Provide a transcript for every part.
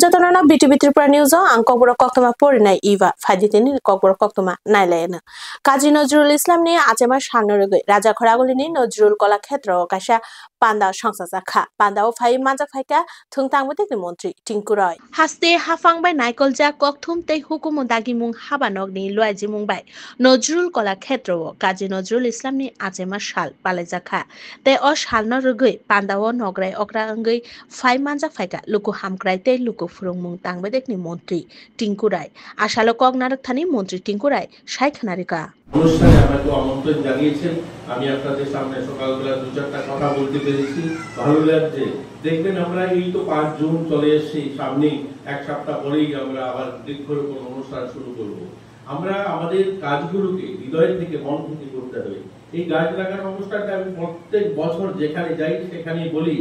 Jatana BTV Tripura News ang Kokboro Koktoma Porinai Iva Faditini Kokboro Koktoma Nailaena Kaji Nojrul Islam ni Achema Shanurugui Raja Khoragulini Nojrul Kola Khetro Kasha Panda Shangsasakha Panda o Phai Manjak Phaika Thungtang Mutik Montri Tinkuroy Haste Hafang by Naikol Jak Kokthum Te Hukum Dagimung Habanog ni Luajimung by Nojrul Kola Khetro Kaji Nojrul Islam ni Achema Shal Palezakha Te o Shal Norugui Panda o Nograi Okra Angui Phai Manjak Phaika Luku Hamkrai Te Luku Furungmung Tangbedekni Montri Tinkurai Ashalo Kognarak Thani Montri Tinkurai Shaikhanarika অনুষ্ঠানে আমাকে আমন্ত্রণ জানিয়েছেন আমি আপনাদের সামনে সকালবেলা দু চারটা কথা বলতে পেরেছি ভালো লাগছে দেখবেন আমরা এই তো 5 জুন চলে এসেছি সামনে এক সপ্তাহ পরেই আমরা আবার বৃক্ষরোপণ অনুষ্ঠান শুরু করব আমরা আমাদের কাজগুলোকে হৃদয় থেকে মন থেকে করতে হবে এই গাছ লাগানোর অনুষ্ঠানটা আমি প্রত্যেক বছর যেখানে যাই সেখানেই বলি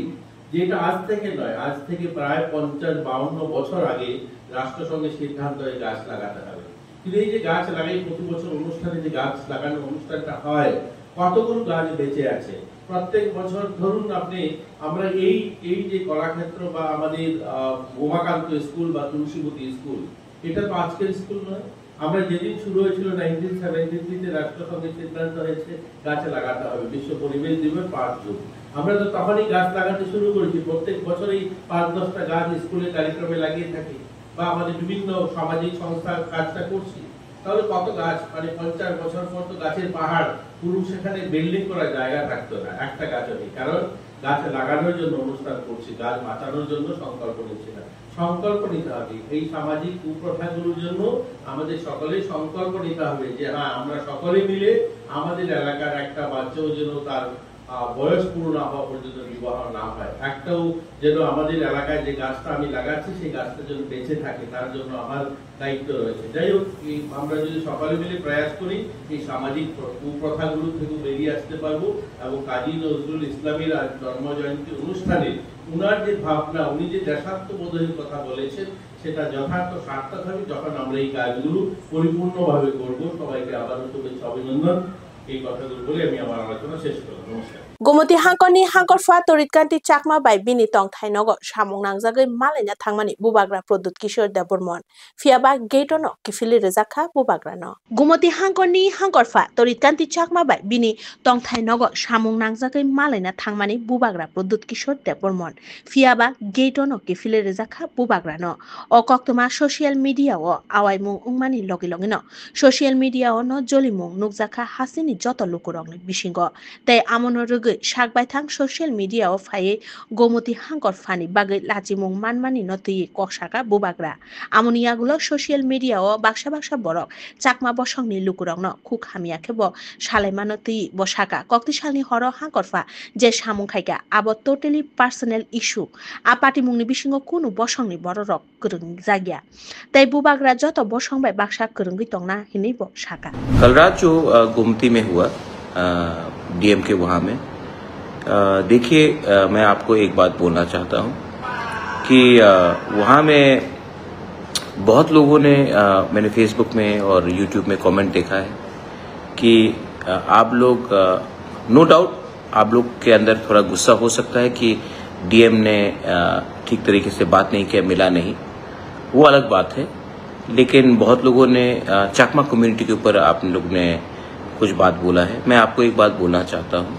যে এটা আজ থেকে নয় আজ থেকে প্রায় 50-52 বছর আগে রাষ্ট্রসংঘের সিদ্ধান্ত এই গাছ লাগাতে হবে কিন্তু এই যে গাছ লাগাই প্রতি বছর অনুষ্ঠানে যে গাছ লাগানোর অনুষ্ঠানটা হয় কতগুলো গাছ বেঁচে আছে প্রত্যেক বছর ধরুন আপনি আমরা এই যে কলাক্ষেত্র বা আমাদের উমাকান্ত স্কুল বা তুলসীবতী স্কুল এটা তো আজকের স্কুল নয় আমরা যেদিন শুরু হয়েছিল 1973 তে রাষ্ট্রসংঘের সিদ্ধান্ত হয়েছে গাছ লাগাতে হবে বিশ্ব পরিবেশ দিবস 5 জুন আমরা তো তখনই গাছ লাগাতে শুরু করেছি প্রত্যেক বছরই 5-10টা গাছ স্কুলের কার্যক্রমে লাগিয়ে থাকি বা আমাদের বিভিন্ন সামাজিক সংস্থার কাজটা করছি তাহলে কত গাছ মানে 50 বছর পর তো গাছের পাহাড় পুরো সেখানে বিল্ডিং করার জায়গা থাকতো না একটা গাছও নেই কারণ গাছ লাগানোর জন্য অনুষ্ঠান করছি গাছ বাঁচানোর জন্য সংকল্প নিচ্ছি না সংকল্প নিতে হবে এই সামাজিক কুপ্রথাগুলোর জন্য আমাদের সকলেই সংকল্প নিতে হবে যে হ্যাঁ আমরা সকলে মিলে আমাদের এলাকার একটা বাচ্চাও যেন তার বয়স পূর্ণ হওয়া পর্যন্ত বিবাহ না হয় একটাও যেন আমাদের এলাকায় যে গাছটা আমি লাগাচ্ছি সেই গাছটা যেন বেঁচে থাকে তার জন্য আমার দায়িত্ব রয়েছে যাই হোক আমরা যদি সকলে মিলে প্রয়াস করি এই সামাজিক কুপ্রথাগুলো থেকে বেরিয়ে আসতে পারবো এবং কাজী নজরুল ইসলামের জন্মজয়ন্তী অনুষ্ঠানে উনার যে ভাবনা উনি যে দেশাত্মবোধের কথা বলেছেন সেটা যথার্থ সার্থক হবে যখন আমরা এই কাজগুলো পরিপূর্ণভাবে করব সবাইকে আবারও শুভেচ্ছা অভিনন্দন এই কথাগুলো বলে আমি আমার আলোচনা শেষ করব নমস্কার Gomoti Hankoni Hankorfa Toritkanti Chakma by Bini Tong Thainogo Shamung Nangzagay Malenya Thangmani Bubagra Product Kishore Debormon Fiaba Gaetono Kifili Rezakha Bubagra no Gomoti Hankoni Hankorfa Toritkanti Chakma by Bini Tong Thainogo Shamung Nangzagay Malenya Thangmani Bubagra Product Kishore Debormon Fiaba Gaetono Kifili Rezakha Bubagra no Okoktoma social media o Awaimung Ungmani Logilongino social media o no Jolimung Nukzakha Hasini Joto Lukurong Bishingo Te Amonor Shakbaitang social media of Haye Gomoti Hankor Fani Bagay Lachimung Manmani Noti Kokshaka Bubagra Amoniagulo social media o Baksha Borok Chakma Boshong ni Lukurong no Kuk Hamiakebo Shalemanoti Boshaka Koktishani Horo Hankorfa Je Shamung Kaika about totally personal issue Apati Mungni Bishingo Kunu Boshong ni Borok Kurung Zagia Tai Bubagra Joto Boshong by Baksha Kurungitongna Hinibo Shaka कल रात जो गुमती में हुआ DM के वहाँ में देखिए मैं आपको एक बात बोलना चाहता हूँ कि वहाँ में बहुत लोगों ने मैंने फेसबुक में और यूट्यूब में कमेंट देखा है कि आप लोग नो डाउट आप लोग के अंदर थोड़ा गुस्सा हो सकता है कि डीएम ने ठीक तरीके से बात नहीं किया मिला नहीं वो अलग बात है लेकिन बहुत लोगों ने चकमा कम्युनिटी के ऊपर आप लोग ने कुछ बात बोला है मैं आपको एक बात बोलना चाहता हूँ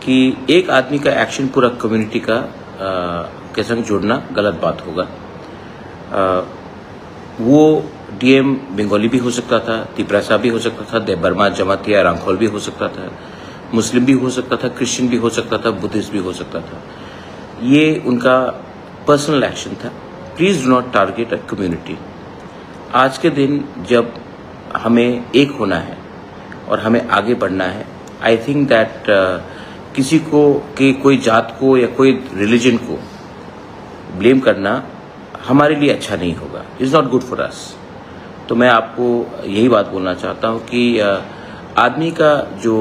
कि एक आदमी का एक्शन पूरा कम्युनिटी का के संग जुड़ना गलत बात होगा वो डीएम बंगाली भी हो सकता था तिपरासा भी हो सकता था देबर्मा जमातिया रांखोल भी हो सकता था मुस्लिम भी हो सकता था क्रिश्चियन भी हो सकता था बुद्धिस्ट भी हो सकता था ये उनका पर्सनल एक्शन था please do not target a community आज के दिन जब हमें एक होना है और हमें आगे बढ़ना है आई थिंक दैट किसी को कि कोई जात को या कोई रिलीजन को ब्लेम करना हमारे लिए अच्छा नहीं होगा is not good for us तो मैं आपको यही बात बोलना चाहता हूँ कि आदमी का जो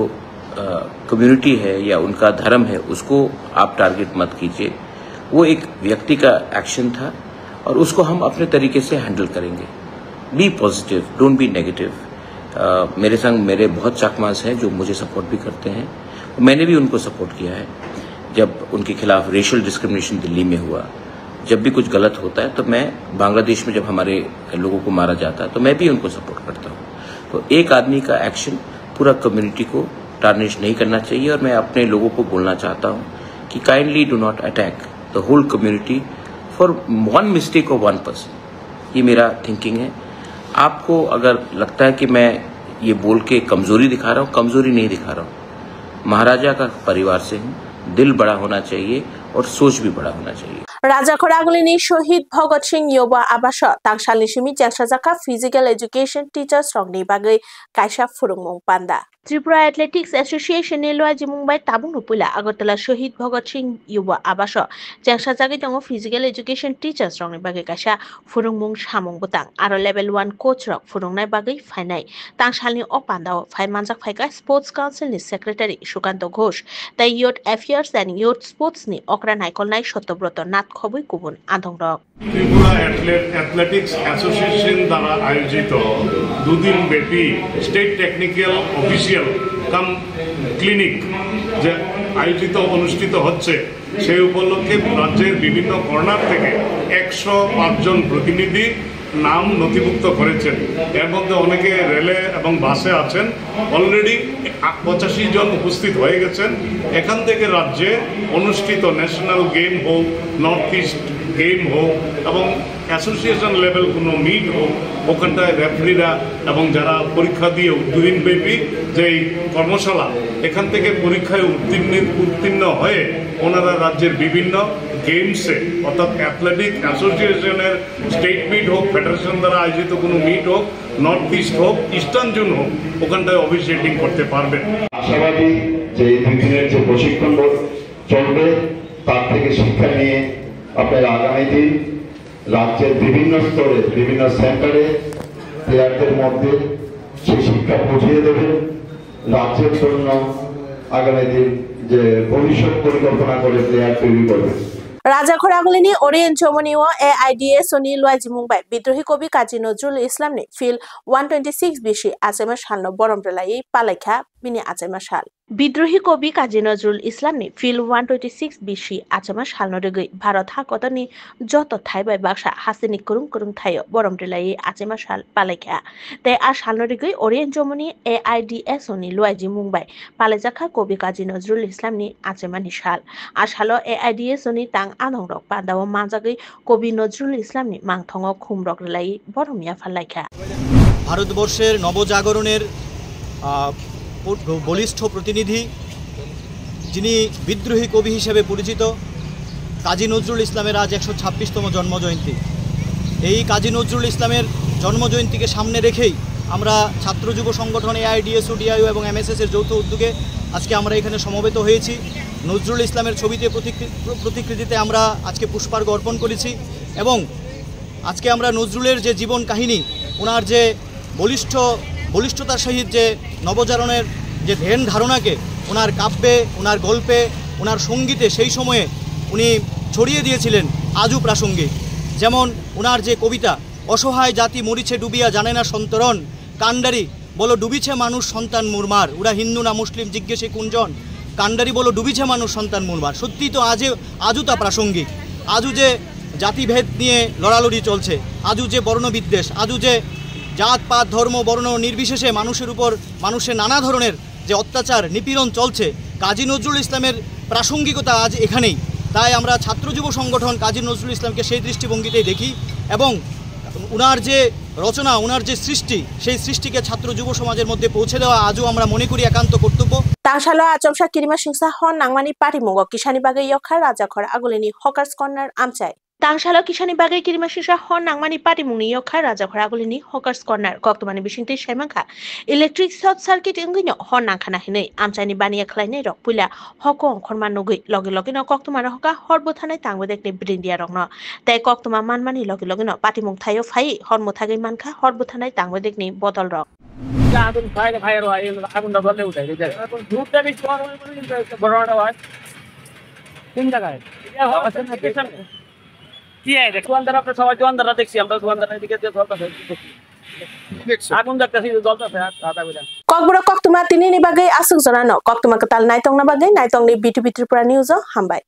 कम्युनिटी है या उनका धर्म है उसको आप टारगेट मत कीजिए वो एक व्यक्ति का एक्शन था और उसको हम अपने तरीके से हैंडल करेंगे be positive don't be negative मेरे संग मेरे बहुत चकमास हैं जो मुझे सपोर्ट भी करते हैं मैंने भी उनको सपोर्ट किया है जब उनके खिलाफ रेशियल डिस्क्रिमिनेशन दिल्ली में हुआ। जब भी कुछ गलत होता है तो मैं बांग्लादेश में जब हमारे लोगों को मारा जाता है तो मैं भी उनको सपोर्ट करता हूँ। तो एक आदमी का एक्शन पूरा कम्युनिटी को टार्निश नहीं करना चाहिए और मैं अपने लोगों को बोलना चाहता हूँ कि kindly do not attack the whole community for one mistake of one person. ये मेरा थिंकिंग है। आपको अगर लगता है कि मैं ये बोल के कमजोरी दिखा रहा हूँ, कमजोरी नहीं दिखा रहा हूँ। महाराजा का परिवार से हूँ, दिल बड़ा होना चाहिए और सोच भी बड़ा होना चाहिए। राजाखर आगोलनि शहीद भगत सिंह युवा आवास तांगसालनि सिमी जेंसाजाखा फिजिकल एजुकेशन टीचर्स रंगनि बागै कायसा फुरुंमुं पान्दा त्रिपुरा एथलेटिक्स एसोसिएशन नि लुआजि मुंबाइ ताबुं रुपुला अगरतला शहीद भगत सिंह युवा आवास जेंसाजागै दङ फिजिकल एजुकेशन टीचर्स रंगनि बागै कायसा फुरुंमुं सामुं बुतां आरो लेभेल 1 कोच रक फुरुंनाय बागै फायनाय तांगसालनि अ पान्दाव फायमानजाक फायगा स्पोर्ट्स काउन्सिल नि सेक्रेटारि सुकान्त घोष दा youth affairs end youth sports नि अक्रा नायकलनाय सत्यव्रत नाथ खबुई गुबुन आदंरक त्रिपुरा एथलेटिक्स एसोसिएशन द्वारा आयोजित दुदिन ब्यापी स्टेट टेक्निकल अफिशियल कम क्लिनिक जे आयोजित अनुष्ठित होच्छे সেই উপলক্ষে রাজ্যের বিভিন্ন কর্নার থেকে 105 জন প্রতিনিধি নাম নথিভুক্ত করেছেন। এর মধ্যে অনেকে রেলে এবং বাসে আছেন। অলরেডি 85 জন উপস্থিত হয়ে গেছেন। এখান থেকে রাজ্যে অনুষ্ঠিত ন্যাশনাল গেম হোক, নর্থ ইস্ট গেম হোক এবং অ্যাসোসিয়েশন লেভেল কোনো মিট হোক, ওখানটায় রেফারিরা এবং যারা পরীক্ষা দিয়ে দুদিনব্যাপী যেই কর্মশালা, এখান থেকে পরীক্ষায় উত্তীর্ণ হয়ে ওনারা রাজ্যের বিভিন্ন গেমসে অর্থাৎ অ্যাথলেটিক অ্যাসোসিয়েশনের স্টেট মিট হোক, ফেডারেশন দ্বারা আয়োজিত কোনো মিট হোক, নর্থ ইস্ট হোক, ইস্টার্ন জোন হোক, ওখানটায় অফিসিয়েটিং করতে পারবেন। আশাবাদী যে এই 2 দিনের যে প্রশিক্ষণ চলবে তার থেকে শিক্ষা নিয়ে আপনারা আগামী দিন রাজ্যের বিভিন্ন স্তরে বিভিন্ন সেন্টারে প্লেয়ারদের মধ্যে সেই শিক্ষা পৌঁছিয়ে দেবেন। রাজ্যের জন্য আগামী দিন যে ভবিষ্যৎ পরিকল্পনা করে প্লেয়ার তৈরি করবে। राजाखर आगोलनि ओरियेन्ट जमनिओ AIDS नि लुआजि मुंबाइ बिद्रोही कवि काजी नजरुल इस्लामनि फिल 126 बिसि आजेमा सालनो बरमब्रेलायै पालायखा बिनि आजेमा साल बिद्रोही कवि काजी नजरुल इस्लामनि फिल 126 बिसि आजेमा सालनो रगै भारत हाकतनि जत थाइबाय बाक्सा हासिनि कुरुं कुरुं थायो बरमब्रेलायै आजेमा साल पालायखा ते आ सालनो रगै ओरियेन्ट जमनि AIDS नि लुआजि मुंबाइ पालायजाखा कवि काजी नजरुल इस्लामनि आजेमानि साल आ सालो AIDS नि तां आदंरक पान्दाव माजागै कवि नजरुल इस्लामनि मांथंग खुमरक लाई बरमिया फालायखा ভারতবর্ষের নবজাগরণের বলিষ্ঠ প্রতিনিধি যিনি বিদ্রোহী কবি হিসেবে পরিচিত কাজী নজরুল ইসলামের আজ 126তম জন্মজয়ন্তী। এই কাজী নজরুল ইসলামের জন্মজয়ন্তীকে সামনে রেখেই আমরা ছাত্র যুব সংগঠন AIDSO DIU এবং MSS এর যৌথ উদ্যোগে আজকে আমরা এখানে সমবেত হয়েছি। নজরুল ইসলামের ছবিতে প্রতিকৃতিতে আমরা আজকে পুষ্পার্ঘ্য অর্পণ করেছি এবং আজকে আমরা নজরুলের যে জীবন কাহিনী, ওনার যে বলিষ্ঠতার সহিত যে নবজাগরণের যে ধ্যান ধারণাকে ওনার কাব্যে, ওনার গল্পে, ওনার সঙ্গীতে সেই সময়ে উনি ছড়িয়ে দিয়েছিলেন আজও প্রাসঙ্গিক। যেমন ওনার যে কবিতা, অসহায় জাতি মরিছে ডুবিয়া জানে না সন্তরণ, কান্ডারি বলো ডুবিছে মানুষ সন্তান মুরমার, ওরা হিন্দু না মুসলিম জিজ্ঞেসে কুঞ্জন, কান্ডারি বলো ডুবিছে মানুষ সন্তান মুরমার। সত্যি তো আজও তা প্রাসঙ্গিক। আজও যে জাতিভেদ নিয়ে লড়ালড়ি চলছে, আজও যে বর্ণবিদ্বেষ, আজও যে জাত পাত ধর্ম বর্ণ নির্বিশেষে মানুষের উপর মানুষের নানা ধরনের যে অত্যাচার নিপীড়ন চলছে, কাজী নজরুল ইসলামের প্রাসঙ্গিকতা আজ এখানেই। তাই আমরা ছাত্র যুব সংগঠন কাজী নজরুল ইসলামকে সেই দৃষ্টিভঙ্গিতেই দেখি এবং উনার যে রচনা, উনার যে সৃষ্টি, সেই সৃষ্টিকে ছাত্র যুব সমাজের মধ্যে পৌঁছে দেওয়া আজও আমরা মনে করি একান্ত কর্তব্য। तांसालो आचमसा किरिमा सिंसा हन नांगमानि पार्टी मुंगो किसानी बागै यखा राजाखर आगोलनि हकार्स कर्नार आमचाय तांसालो किसानी बागै किरिमा सिंसा हन नांगमानि पार्टी मुंनि यखा राजाखर आगोलनि हकार्स कर्नार कक्तमानि बिसिंति साइमांखा इलेक्ट्रिक शॉर्ट सर्किट इंगिनो हन नांखाना हिनै आमचायनि बानिया खलायनाय रक पुला हको अंखरमा नुगै लगे लगेनो कक्तमानो हका हरबो थानाय तांबो देखने ब्रिन्डिया रंगनो ताय कक्तमा मानमानि लगे लगेनो पार्टी मुं थायो फाइ हरमो थागै मानखा हरबो थानाय तांबो देखने बदल रक আগুন ফায়ার হয়, আগুনটা বলে উঠে এখন দুধটা বেশি বড়টা হয় কোন জায়গায় কি দোকানদার, আপনার সবাই দোকানদাররা দেখছি, আমরা দোকানদারের দিকে আগুন দেখতেছি জ্বলতেছে। Kokbura koktuma tinini bagai asuk zorano koktuma ketal naitong na bagai naitong ni B2B Tripura News hampay.